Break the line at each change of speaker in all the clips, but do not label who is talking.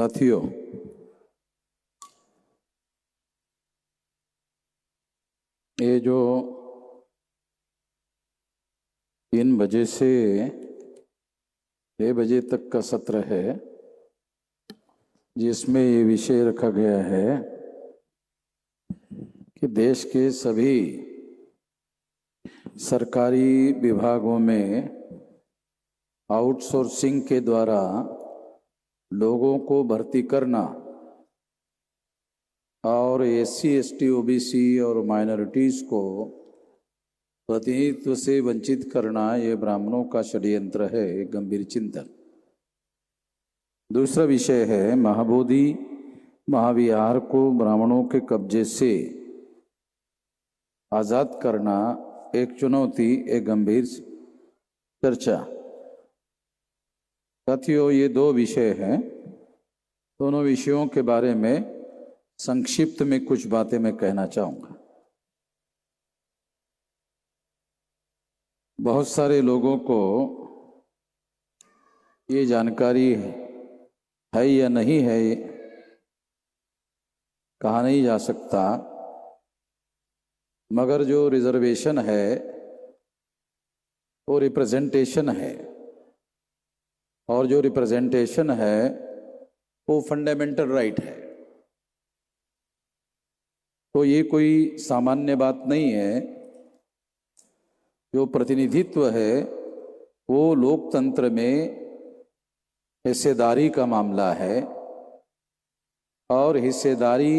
साथियों, ये जो 3 बजे से 6 बजे तक का सत्र है, जिसमें ये विषय रखा गया है कि देश के सभी सरकारी विभागों में आउटसोर्सिंग के द्वारा लोगों को भर्ती करना और एससी, एसटी, ओबीसी और माइनॉरिटीज़ को प्रतिनिधित्व से वंचित करना ये ब्राह्मणों का षड्यंत्र है, एक गंभीर चिंतन। दूसरा विषय है महाबोधि महाविहार को ब्राह्मणों के कब्जे से आज़ाद करना, एक चुनौती, एक गंभीर चर्चा। साथियों, ये 2 विषय हैं। दोनों विषयों के बारे में संक्षिप्त में कुछ बातें मैं कहना चाहूँगा। बहुत सारे लोगों को ये जानकारी है या नहीं है, कहा नहीं जा सकता, मगर जो रिजर्वेशन है वो रिप्रेजेंटेशन है, और जो रिप्रेजेंटेशन है वो फंडामेंटल राइट है। तो ये कोई सामान्य बात नहीं है। जो प्रतिनिधित्व है वो लोकतंत्र में हिस्सेदारी का मामला है, और हिस्सेदारी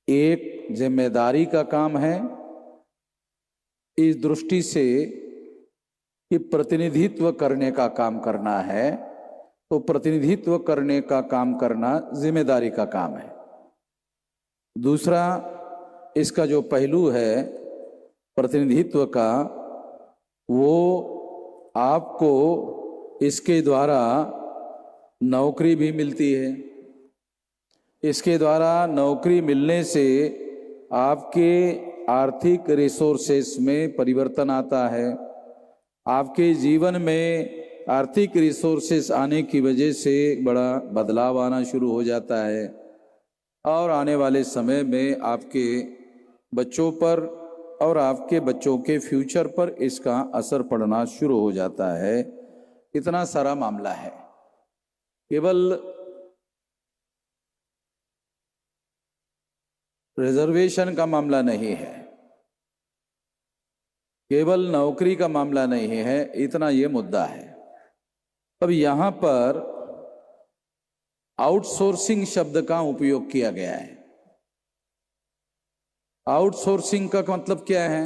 एक जिम्मेदारी का काम है। इस दृष्टि से कि प्रतिनिधित्व करने का काम करना है, तो प्रतिनिधित्व करने का काम करना जिम्मेदारी का काम है। दूसरा, इसका जो पहलू है प्रतिनिधित्व का, वो आपको इसके द्वारा नौकरी भी मिलती है। इसके द्वारा नौकरी मिलने से आपके आर्थिक रिसोर्सेस में परिवर्तन आता है। आपके जीवन में आर्थिक रिसोर्सेस आने की वजह से बड़ा बदलाव आना शुरू हो जाता है, और आने वाले समय में आपके बच्चों पर और आपके बच्चों के फ्यूचर पर इसका असर पड़ना शुरू हो जाता है। इतना सारा मामला है। केवल रिजर्वेशन का मामला नहीं है, केवल नौकरी का मामला नहीं है, इतना ये मुद्दा है। अब यहाँ पर आउटसोर्सिंग शब्द का उपयोग किया गया है। आउटसोर्सिंग का मतलब क्या है?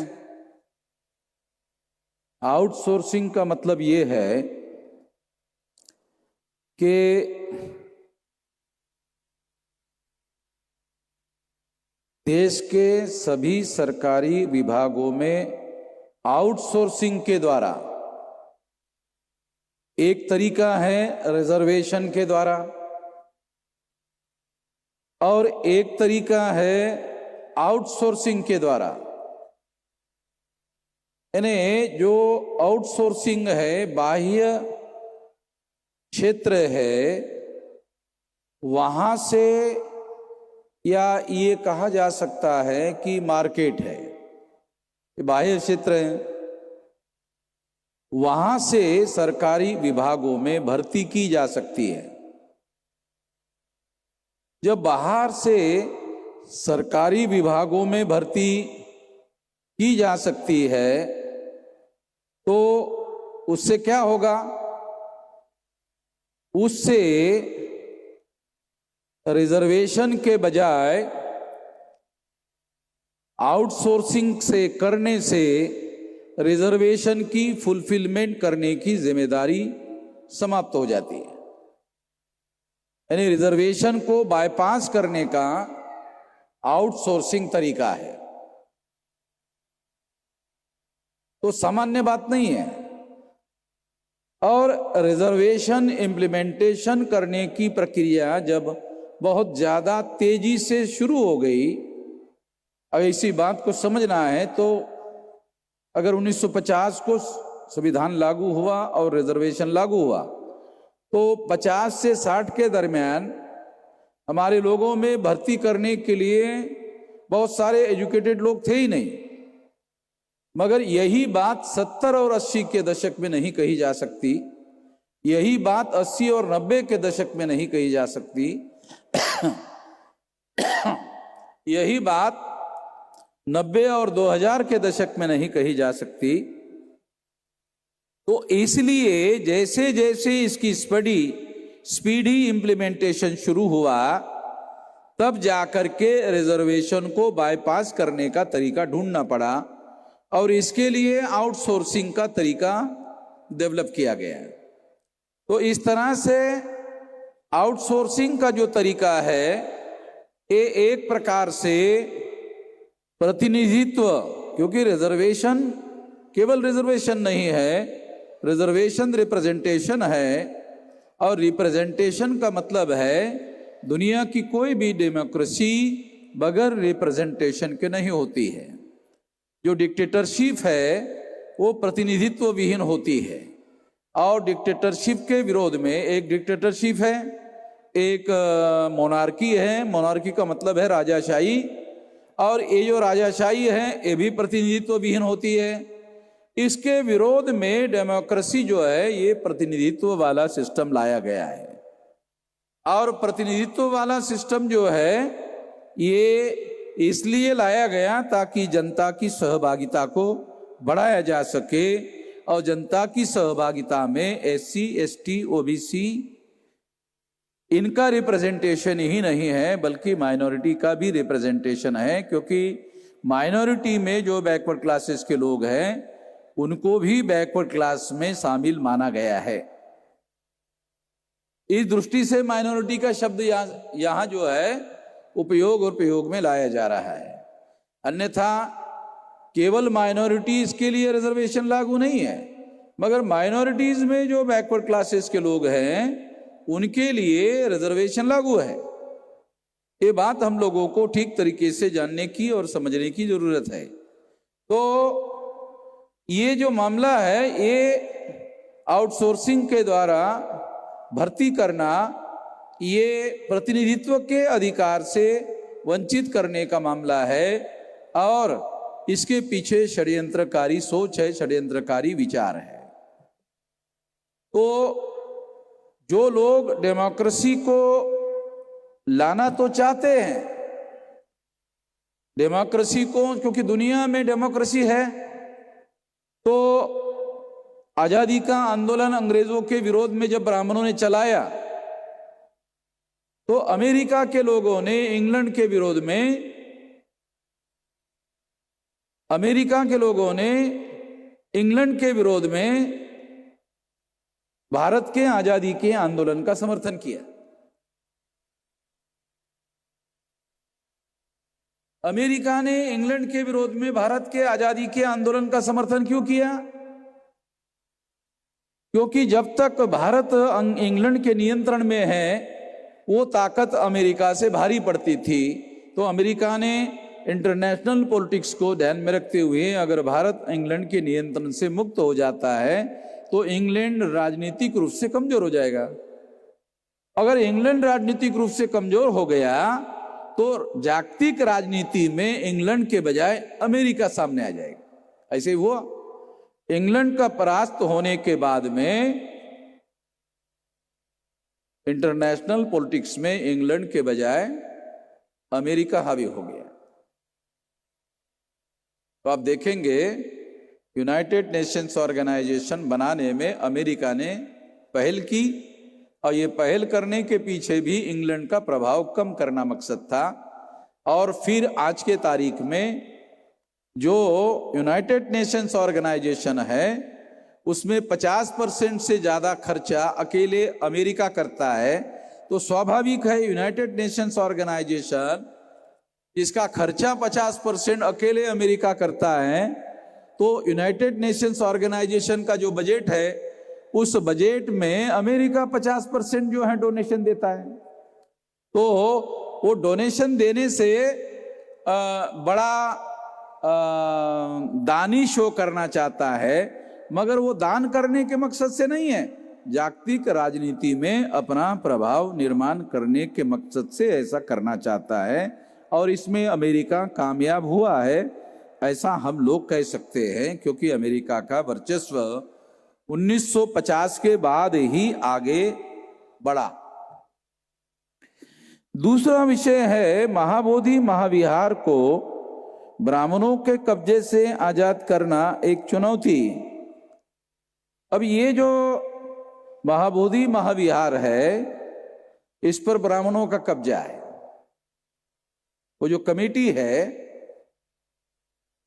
आउटसोर्सिंग का मतलब ये है कि देश के सभी सरकारी विभागों में आउटसोर्सिंग के द्वारा, एक तरीका है रिजर्वेशन के द्वारा, और एक तरीका है आउटसोर्सिंग के द्वारा। यानी जो आउटसोर्सिंग है, बाह्य क्षेत्र है, वहां से, या ये कहा जा सकता है कि मार्केट है, ये बाह्य क्षेत्र है, वहां से सरकारी विभागों में भर्ती की जा सकती है। जब बाहर से सरकारी विभागों में भर्ती की जा सकती है, तो उससे क्या होगा? उससे रिजर्वेशन के बजाय आउटसोर्सिंग से करने से रिजर्वेशन की फुलफिलमेंट करने की जिम्मेदारी समाप्त हो जाती है। यानी रिजर्वेशन को बाईपास करने का आउटसोर्सिंग तरीका है। तो सामान्य बात नहीं है। और रिजर्वेशन इम्प्लीमेंटेशन करने की प्रक्रिया जब बहुत ज़्यादा तेजी से शुरू हो गई, अगर इसी बात को समझना है तो अगर 1950 को संविधान लागू हुआ और रिजर्वेशन लागू हुआ, तो 50 से 60 के दरमियान हमारे लोगों में भर्ती करने के लिए बहुत सारे एजुकेटेड लोग थे ही नहीं। मगर यही बात 70 और 80 के दशक में नहीं कही जा सकती, यही बात 80 और 90 के दशक में नहीं कही जा सकती, यही बात 90 और 2000 के दशक में नहीं कही जा सकती। तो इसलिए जैसे जैसे इसकी स्पीडी इम्प्लीमेंटेशन शुरू हुआ, तब जाकर के रिजर्वेशन को बाईपास करने का तरीका ढूंढना पड़ा और इसके लिए आउटसोर्सिंग का तरीका डेवलप किया गया। तो इस तरह से आउटसोर्सिंग का जो तरीका है, ये एक प्रकार से प्रतिनिधित्व, क्योंकि रिजर्वेशन केवल रिजर्वेशन नहीं है, रिजर्वेशन रिप्रेजेंटेशन है, और रिप्रेजेंटेशन का मतलब है दुनिया की कोई भी डेमोक्रेसी बगैर रिप्रेजेंटेशन के नहीं होती है। जो डिक्टेटरशिप है वो प्रतिनिधित्व विहीन होती है, और डिक्टेटरशिप के विरोध में एक डिक्टेटरशिप है, एक मोनार्की है। मोनार्की का मतलब है राजाशाही, और ये जो राजाशाही है ये भी प्रतिनिधित्व विहीन होती है। इसके विरोध में डेमोक्रेसी जो है ये प्रतिनिधित्व वाला सिस्टम लाया गया है, और प्रतिनिधित्व वाला सिस्टम जो है ये इसलिए लाया गया ताकि जनता की सहभागिता को बढ़ाया जा सके, और जनता की सहभागिता में SC, ST, OBC इनका रिप्रेजेंटेशन ही नहीं है बल्कि माइनॉरिटी का भी रिप्रेजेंटेशन है, क्योंकि माइनॉरिटी में जो बैकवर्ड क्लासेस के लोग हैं उनको भी बैकवर्ड क्लास में शामिल माना गया है। इस दृष्टि से माइनॉरिटी का शब्द यहाँ जो है उपयोग और प्रयोग में लाया जा रहा है। अन्यथा केवल माइनॉरिटीज के लिए रिजर्वेशन लागू नहीं है, मगर माइनॉरिटीज में जो बैकवर्ड क्लासेस के लोग हैं उनके लिए रिजर्वेशन लागू है। ये बात हम लोगों को ठीक तरीके से जानने की और समझने की जरूरत है। तो ये जो मामला है ये आउटसोर्सिंग के द्वारा भर्ती करना, ये प्रतिनिधित्व के अधिकार से वंचित करने का मामला है, और इसके पीछे षड्यंत्रकारी सोच है, षड्यंत्रकारी विचार है। तो जो लोग डेमोक्रेसी को लाना तो चाहते हैं, डेमोक्रेसी को, क्योंकि दुनिया में डेमोक्रेसी है, तो आजादी का आंदोलन अंग्रेजों के विरोध में जब ब्राह्मणों ने चलाया, तो अमेरिका के लोगों ने इंग्लैंड के विरोध में, अमेरिका के लोगों ने इंग्लैंड के विरोध में भारत के आजादी के आंदोलन का समर्थन किया। अमेरिका ने इंग्लैंड के विरोध में भारत के आजादी के आंदोलन का समर्थन क्यों किया? क्योंकि जब तक भारत इंग्लैंड के नियंत्रण में है वो ताकत अमेरिका से भारी पड़ती थी। तो अमेरिका ने इंटरनेशनल पॉलिटिक्स को ध्यान में रखते हुए अगर भारत इंग्लैंड के नियंत्रण से मुक्त हो जाता है तो इंग्लैंड राजनीतिक रूप से कमजोर हो जाएगा। अगर इंग्लैंड राजनीतिक रूप से कमजोर हो गया तो जागतिक राजनीति में इंग्लैंड के बजाय अमेरिका सामने आ जाएगा। ऐसे ही हुआ। इंग्लैंड का परास्त होने के बाद में इंटरनेशनल पॉलिटिक्स में इंग्लैंड के बजाय अमेरिका हावी हो गया। तो आप देखेंगे यूनाइटेड नेशंस ऑर्गेनाइजेशन बनाने में अमेरिका ने पहल की, और ये पहल करने के पीछे भी इंग्लैंड का प्रभाव कम करना मकसद था। और फिर आज के तारीख में जो यूनाइटेड नेशंस ऑर्गेनाइजेशन है उसमें 50% से ज़्यादा खर्चा अकेले अमेरिका करता है। तो स्वाभाविक है यूनाइटेड नेशंस ऑर्गेनाइजेशन इसका खर्चा 50% अकेले अमेरिका करता है, तो यूनाइटेड नेशंस ऑर्गेनाइजेशन का जो बजट है उस बजट में अमेरिका 50% जो है डोनेशन देता है। तो वो डोनेशन देने से बड़ा दानी शो करना चाहता है, मगर वो दान करने के मकसद से नहीं है, जागतिक राजनीति में अपना प्रभाव निर्माण करने के मकसद से ऐसा करना चाहता है और इसमें अमेरिका कामयाब हुआ है ऐसा हम लोग कह सकते हैं, क्योंकि अमेरिका का वर्चस्व 1950 के बाद ही आगे बढ़ा। दूसरा विषय है महाबोधि महाविहार को ब्राह्मणों के कब्जे से आजाद करना एक चुनौती। अब ये जो महाबोधि महाविहार है इस पर ब्राह्मणों का कब्जा है। वो जो कमेटी है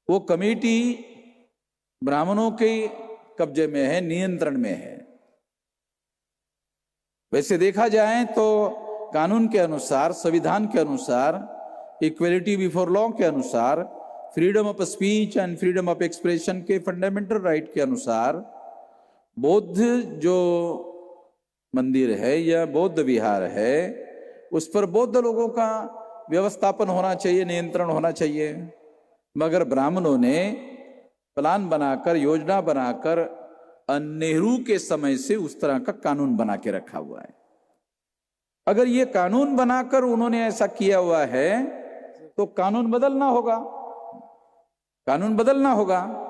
वो कमेटी ब्राह्मणों के कब्जे में है, नियंत्रण में है। वैसे देखा जाए तो कानून के अनुसार, संविधान के अनुसार, इक्वलिटी बिफोर लॉ के अनुसार, freedom of speech and freedom of expression के फंडामेंटल राइट के अनुसार बौद्ध जो मंदिर है या बौद्ध विहार है उस पर बौद्ध लोगों का व्यवस्थापन होना चाहिए, नियंत्रण होना चाहिए। मगर ब्राह्मणों ने प्लान बनाकर, योजना बनाकर नेहरू के समय से उस तरह का कानून बना के रखा हुआ है। अगर ये कानून बनाकर उन्होंने ऐसा किया हुआ है तो कानून बदलना होगा, कानून बदलना होगा।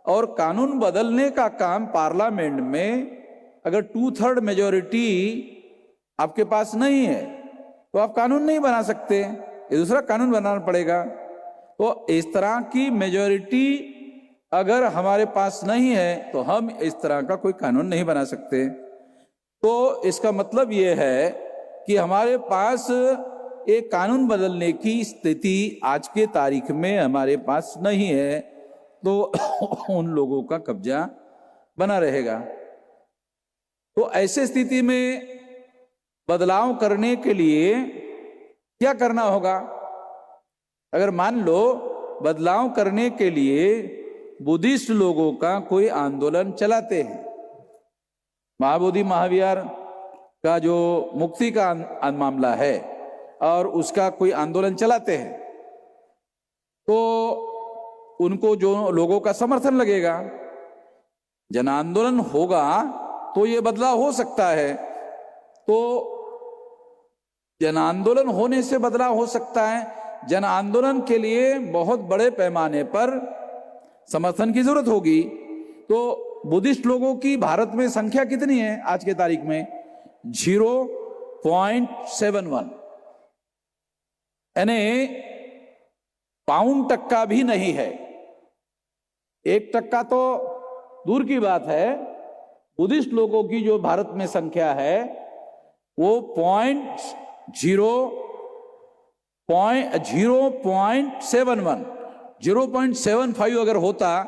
और कानून बदलने का काम पार्लियामेंट में अगर 2/3 मेजॉरिटी आपके पास नहीं है तो आप कानून नहीं बना सकते, ये दूसरा कानून बनाना पड़ेगा। तो इस तरह की मेजॉरिटी अगर हमारे पास नहीं है तो हम इस तरह का कोई कानून नहीं बना सकते। तो इसका मतलब ये है कि हमारे पास एक कानून बदलने की स्थिति आज के तारीख में हमारे पास नहीं है, तो उन लोगों का कब्जा बना रहेगा। तो ऐसे स्थिति में बदलाव करने के लिए क्या करना होगा? अगर मान लो बदलाव करने के लिए बुद्धिस्ट लोगों का कोई आंदोलन चलाते हैं, महाबोधि महाविहार का जो मुक्ति का मामला है और उसका कोई आंदोलन चलाते हैं, तो उनको जो लोगों का समर्थन लगेगा, जन आंदोलन होगा तो ये बदलाव हो सकता है। तो जन आंदोलन होने से बदलाव हो सकता है। जन आंदोलन के लिए बहुत बड़े पैमाने पर समर्थन की जरूरत होगी। तो बुद्धिस्ट लोगों की भारत में संख्या कितनी है आज के तारीख में? 0.71, यानी 5% भी नहीं है। 1% तो दूर की बात है। बुद्धिस्ट लोगों की जो भारत में संख्या है वो 0.71, 0.75 अगर होता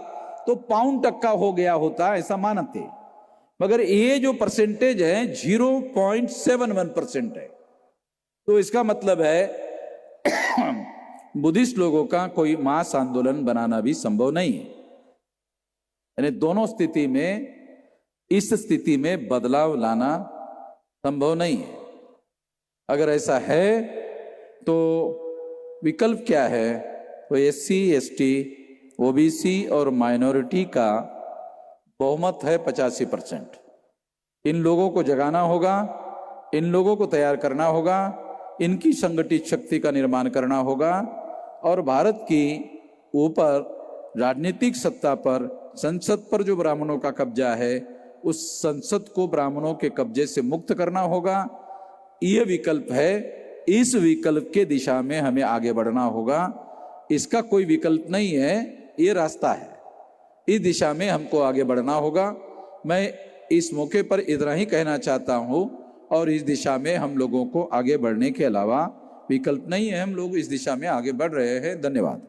तो 5% हो गया होता, ऐसा मानते। मगर ये जो परसेंटेज है 0.71% है। तो इसका मतलब है बुद्धिस्ट लोगों का कोई मास आंदोलन बनाना भी संभव नहीं है। यानी दोनों स्थिति में, इस स्थिति में बदलाव लाना संभव नहीं है। अगर ऐसा है तो विकल्प क्या है? तो SC, ST, OBC और माइनॉरिटी का बहुमत है 85%। इन लोगों को जगाना होगा, इन लोगों को तैयार करना होगा, इनकी संगठित शक्ति का निर्माण करना होगा और भारत की ऊपर राजनीतिक सत्ता पर, संसद पर जो ब्राह्मणों का कब्जा है उस संसद को ब्राह्मणों के कब्जे से मुक्त करना होगा। ये विकल्प है। इस विकल्प के दिशा में हमें आगे बढ़ना होगा। इसका कोई विकल्प नहीं है, ये रास्ता है। इस दिशा में हमको आगे बढ़ना होगा। मैं इस मौके पर इतना ही कहना चाहता हूँ और इस दिशा में हम लोगों को आगे बढ़ने के अलावा विकल्प नहीं है। हम लोग इस दिशा में आगे बढ़ रहे हैं। धन्यवाद।